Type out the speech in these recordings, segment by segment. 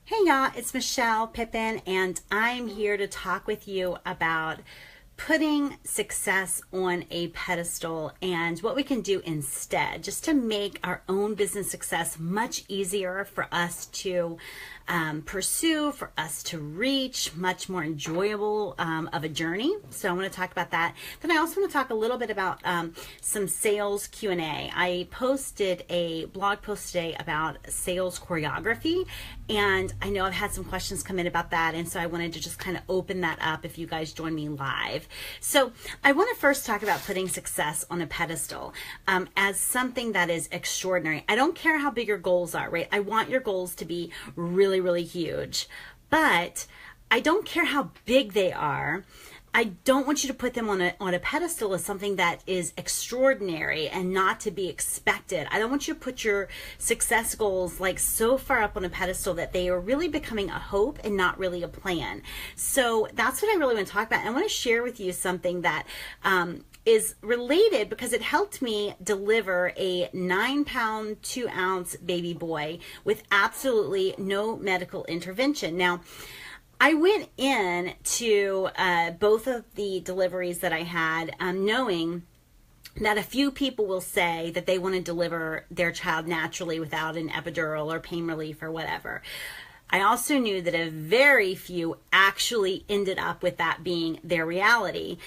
Hey y'all, it's Michelle Pippin, and I'm here to talk with you about putting success on a pedestal and what we can do instead, just to make our own business success much easier for us to pursue, for us to reach, much more enjoyable of a journey. So I want to talk about that. Then I also want to talk a little bit about some sales Q&A. I posted a blog post today about sales choreography, and I know I've had some questions come in about that, and so I wanted to just kind of open that up if you guys join me live. So I want to first talk about putting success on a pedestal as something that is extraordinary. I don't care how big your goals are, right? I want your goals to be really, really huge, but I don't care how big they are. I don't want you to put them on a pedestal as something that is extraordinary and not to be expected. I don't want you to put your success goals like so far up on a pedestal that they are really becoming a hope and not really a plan. So that's what I really want to talk about. And I want to share with you something that is related because it helped me deliver a 9-pound, 2-ounce baby boy with absolutely no medical intervention. Now, I went in to both of the deliveries that I had knowing that a few people will say that they want to deliver their child naturally without an epidural or pain relief or whatever. I also knew that a very few actually ended up with that being their reality.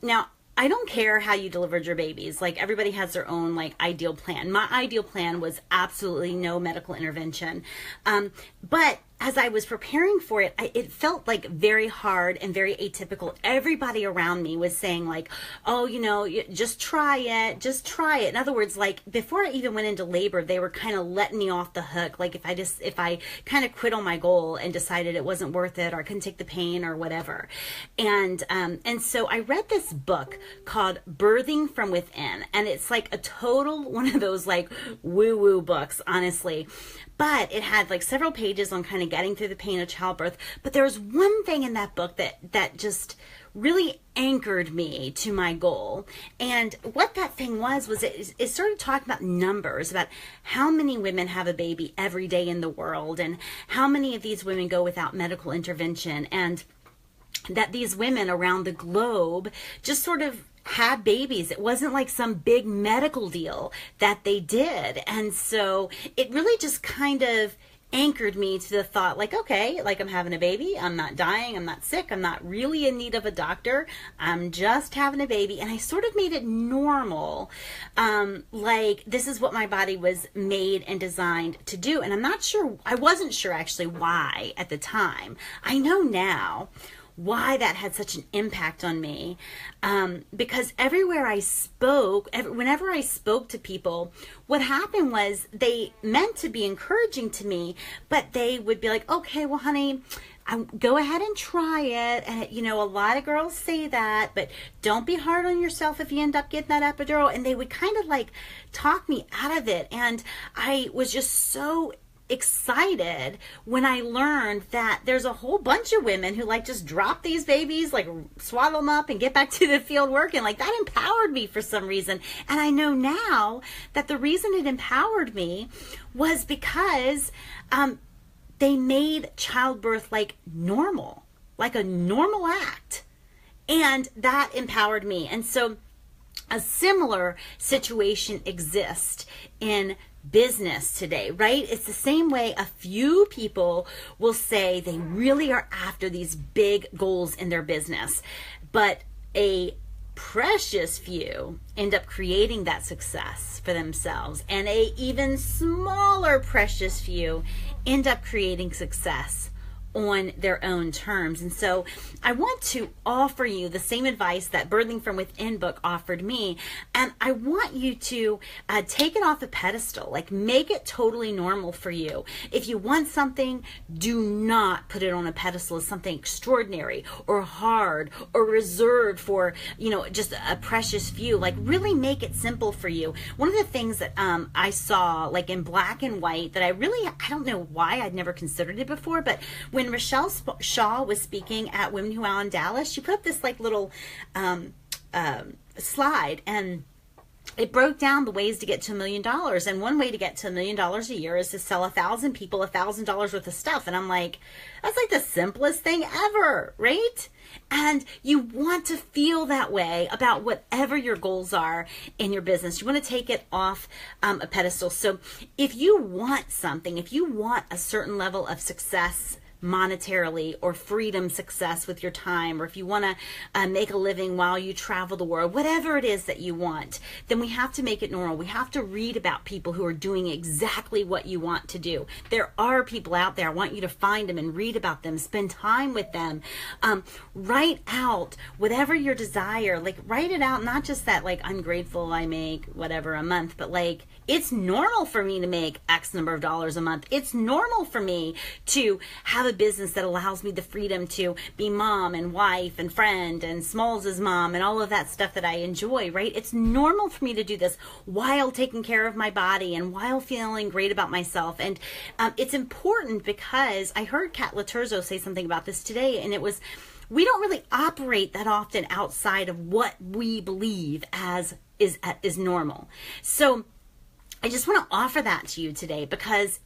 Now, I don't care how you delivered your babies. Like, everybody has their own like ideal plan. My ideal plan was absolutely no medical intervention. But as I was preparing for it, it felt like very hard and very atypical. Everybody around me was saying like, oh, just try it, just try it. In other words, like before I even went into labor, they were kind of letting me off the hook. Like if I kind of quit on my goal and decided it wasn't worth it or I couldn't take the pain or whatever. And so I read this book called Birthing from Within. And it's like a total one of those like woo-woo books, honestly. But it had like several pages on kind of getting through the pain of childbirth. But there was one thing in that book that just really anchored me to my goal. And what that thing was it started talking about numbers, about how many women have a baby every day in the world and how many of these women go without medical intervention, and that these women around the globe just sort of had babies. It wasn't like some big medical deal that they did. And so it really just kind of anchored me to the thought like, okay, like I'm having a baby, I'm not dying, I'm not sick, I'm not really in need of a doctor, I'm just having a baby. And I sort of made it normal, like this is what my body was made and designed to do. And I wasn't sure actually why at the time. I know now why that had such an impact on me, because everywhere I spoke, whenever I spoke to people, what happened was they meant to be encouraging to me, but they would be like, okay, well, honey, go ahead and try it. And, a lot of girls say that, but don't be hard on yourself if you end up getting that epidural. And they would kind of like talk me out of it. And I was just so excited when I learned that there's a whole bunch of women who like just drop these babies, like swaddle them up and get back to the field working. Like that empowered me for some reason. And I know now that the reason it empowered me was because they made childbirth like normal, like a normal act. And that empowered me. And so a similar situation exists in business today, right? It's the same way a few people will say they really are after these big goals in their business, but a precious few end up creating that success for themselves, and a even smaller precious few end up creating success on their own terms. And so I want to offer you the same advice that Birthing from Within book offered me. And I want you to take it off a pedestal, like make it totally normal for you. If you want something, do not put it on a pedestal as something extraordinary or hard or reserved for, just a precious few. Like really make it simple for you. One of the things that I saw like in black and white that I don't know why I'd never considered it before, but when Rochelle Shaw was speaking at Women Who Wow in Dallas, she put up this like little slide, and it broke down the ways to get to $1 million. And one way to get to $1 million a year is to sell 1,000 people $1,000 worth of stuff. And I'm like, that's like the simplest thing ever, right? And you want to feel that way about whatever your goals are in your business. You want to take it off a pedestal. So if you want something, if you want a certain level of success monetarily, or freedom, success with your time, or if you want to make a living while you travel the world, whatever it is that you want, then we have to make it normal. We have to read about people who are doing exactly what you want to do. There are people out there. I want you to find them and read about them, spend time with them, write out whatever your desire, like write it out, not just that like I'm grateful I make whatever a month, but like it's normal for me to make X number of dollars a month. It's normal for me to have a business that allows me the freedom to be mom and wife and friend and Smalls' mom and all of that stuff that I enjoy, right? It's normal for me to do this while taking care of my body and while feeling great about myself. And it's important because I heard Kat Laterzo say something about this today, and it was, we don't really operate that often outside of what we believe as is normal. So I just want to offer that to you today because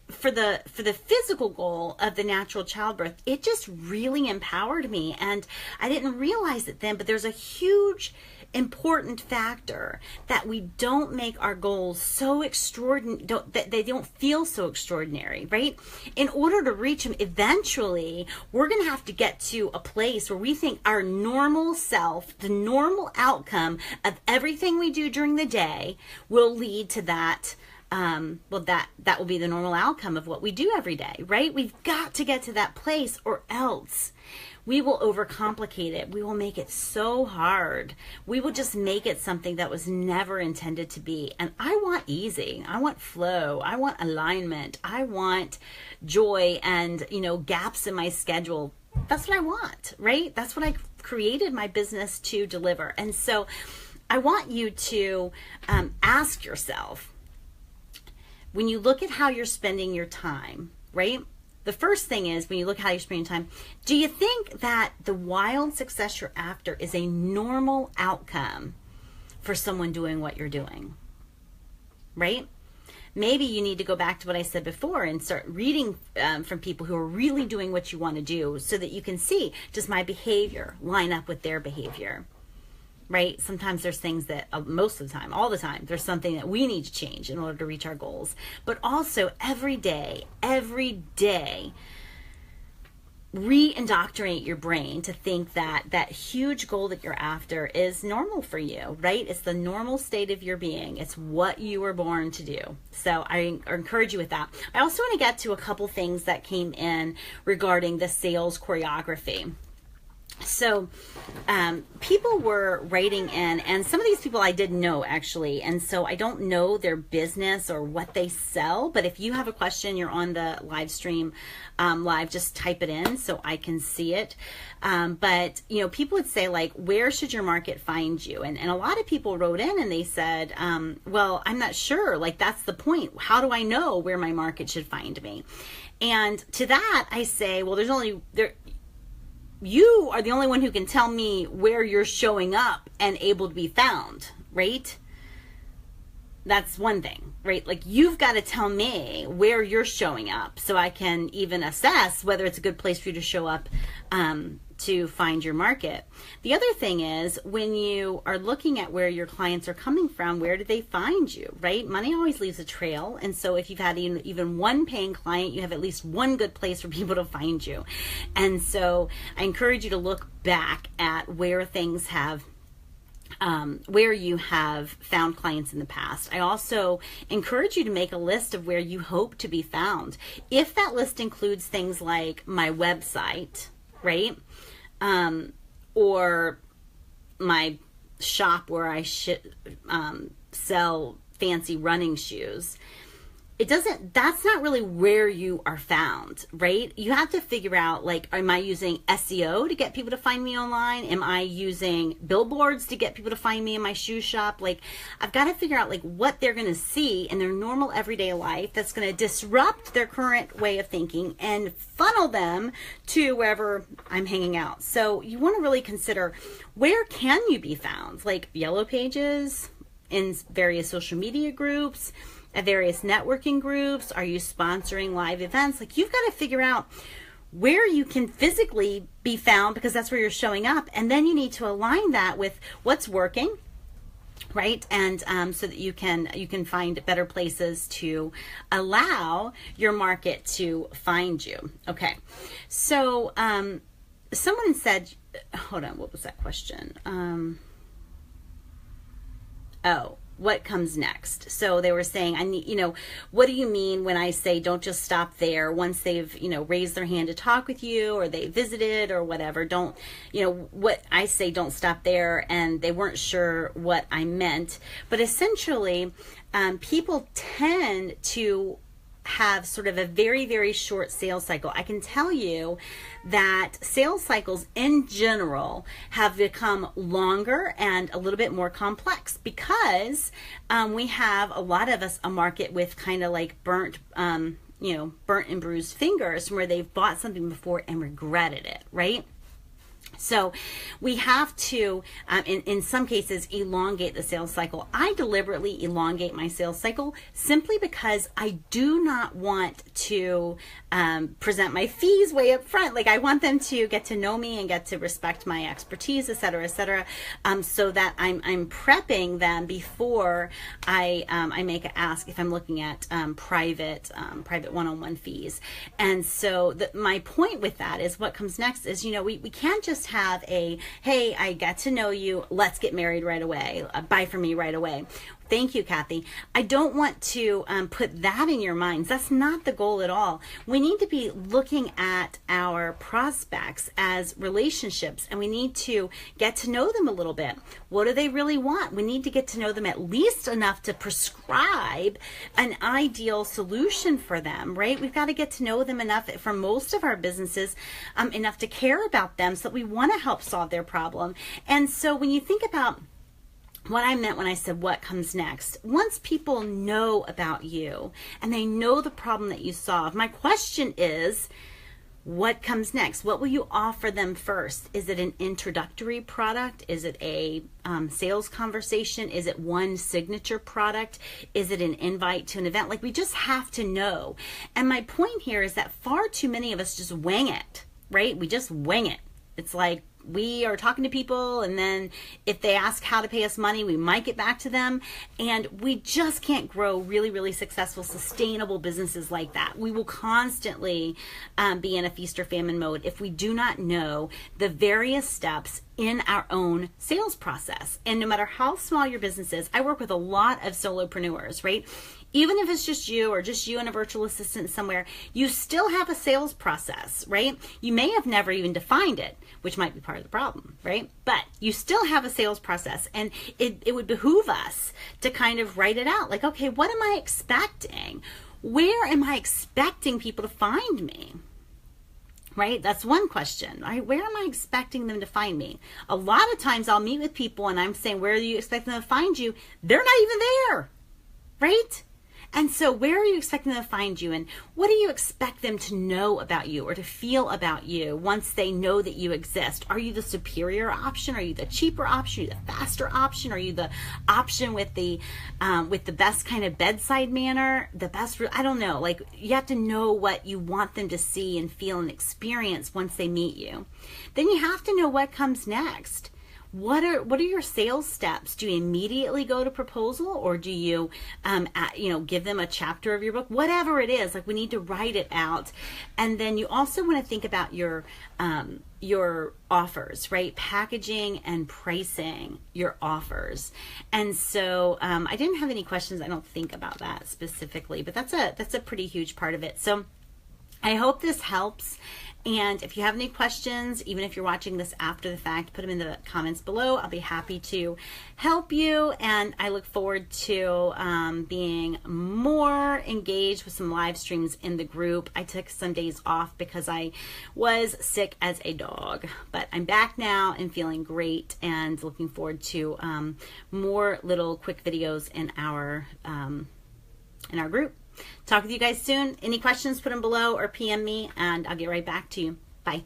for the physical goal of the natural childbirth, it just really empowered me. And I didn't realize it then, but there's a huge important factor that we don't make our goals so extraordinary, that they don't feel so extraordinary, right? In order to reach them, eventually, we're going to have to get to a place where we think our normal self, the normal outcome of everything we do during the day will lead to that. That will be the normal outcome of what we do every day, right? We've got to get to that place, or else we will overcomplicate it. We will make it so hard. We will just make it something that was never intended to be. And I want easy. I want flow. I want alignment. I want joy and, gaps in my schedule. That's what I want, right? That's what I created my business to deliver. And so I want you to ask yourself, when you look at how you're spending your time, right? The first thing is, when you look at how you're spending time, do you think that the wild success you're after is a normal outcome for someone doing what you're doing? Right? Maybe you need to go back to what I said before and start reading from people who are really doing what you want to do, so that you can see, does my behavior line up with their behavior? Right? Sometimes there's things that, most of the time, all the time, there's something that we need to change in order to reach our goals. But also every day, re-indoctrinate your brain to think that that huge goal that you're after is normal for you, right? It's the normal state of your being. It's what you were born to do. So I encourage you with that. I also want to get to a couple things that came in regarding the sales choreography. So people were writing in, and some of these people I didn't know actually, and so I don't know their business or what they sell, but if you have a question, you're on the live stream live, just type it in so I can see it. But people would say, like, where should your market find you? And a lot of people wrote in and they said, well, I'm not sure, like, that's the point. How do I know where my market should find me? And to that I say, well, you are the only one who can tell me where you're showing up and able to be found, right? That's one thing, right? Like, you've got to tell me where you're showing up so I can even assess whether it's a good place for you to show up to find your market. The other thing is, when you are looking at where your clients are coming from, where do they find you, right? Money always leaves a trail. And so if you've had even one paying client, you have at least one good place for people to find you. And so I encourage you to look back at where things have where you have found clients in the past. I also encourage you to make a list of where you hope to be found. If that list includes things like my website, right? Or my shop where I sell fancy running shoes. That's not really where you are found, right? You have to figure out, like, am I using SEO to get people to find me online? Am I using billboards to get people to find me in my shoe shop? Like, I've got to figure out, like, what they're going to see in their normal everyday life that's going to disrupt their current way of thinking and funnel them to wherever I'm hanging out. So you want to really consider, where can you be found? Like Yellow Pages, in various social media groups, at various networking groups? Are you sponsoring live events? Like, you've got to figure out where you can physically be found, because that's where you're showing up. And then you need to align that with what's working, right? And so that you can find better places to allow your market to find you. Okay. So someone said, hold on, what was that question? What comes next? So they were saying, I need, what do you mean when I say don't just stop there once they've, raised their hand to talk with you, or they visited or whatever? Don't, what I say, don't stop there, and they weren't sure what I meant. But essentially, people tend to have sort of a very, very short sales cycle. I can tell you that sales cycles in general have become longer and a little bit more complex, because we have, a lot of us, a market with kind of like burnt and bruised fingers, where they've bought something before and regretted it, right? So we have to, in some cases, elongate the sales cycle. I deliberately elongate my sales cycle simply because I do not want to present my fees way up front. Like, I want them to get to know me and get to respect my expertise, et cetera, so that I'm prepping them before I make an ask, if I'm looking at private one-on-one fees. And so my point with that is, what comes next is, we can't just have a, hey, I got to know you, let's get married right away, buy from me right away. Thank you, Kathy. I don't want to put that in your minds. That's not the goal at all. We need to be looking at our prospects as relationships, and we need to get to know them a little bit. What do they really want? We need to get to know them at least enough to prescribe an ideal solution for them, right? We've got to get to know them enough, for most of our businesses, enough to care about them, so that we want to help solve their problem. And so when you think about what I meant when I said what comes next, once people know about you and they know the problem that you solve, my question is, what comes next? What will you offer them first? Is it an introductory product? Is it a sales conversation? Is it one signature product? Is it an invite to an event? Like, we just have to know. And my point here is that far too many of us just wing it, right? We just wing it. It's like, we are talking to people, and then if they ask how to pay us money, we might get back to them, and we just can't grow really, really successful, sustainable businesses like that. We will constantly be in a feast or famine mode if we do not know the various steps in our own sales process. And no matter how small your business is, I work with a lot of solopreneurs, right? Even if it's just you, or just you and a virtual assistant somewhere, you still have a sales process, right? You may have never even defined it, which might be part of the problem, right? But you still have a sales process, and it would behoove us to kind of write it out. Like, okay, what am I expecting? Where am I expecting people to find me? Right? That's one question. Right? Where am I expecting them to find me? A lot of times I'll meet with people and I'm saying, where do you expect them to find you? They're not even there, right? And so where are you expecting them to find you, and what do you expect them to know about you or to feel about you once they know that you exist? Are you the superior option? Are you the cheaper option? Are you the faster option? Are you the option with the best kind of bedside manner? The best, I don't know. Like, you have to know what you want them to see and feel and experience once they meet you. Then you have to know what comes next. What are your sales steps? Do you immediately go to proposal, or do you, give them a chapter of your book? Whatever it is, like, we need to write it out. And then you also want to think about your offers, right? Packaging and pricing your offers. And so I didn't have any questions, I don't think, about that specifically, but that's a pretty huge part of it. So I hope this helps. And if you have any questions, even if you're watching this after the fact, put them in the comments below. I'll be happy to help you. And I look forward to being more engaged with some live streams in the group. I took some days off because I was sick as a dog, but I'm back now and feeling great, and looking forward to more little quick videos in our group. Talk with you guys soon. Any questions, put them below or PM me, and I'll get right back to you. Bye.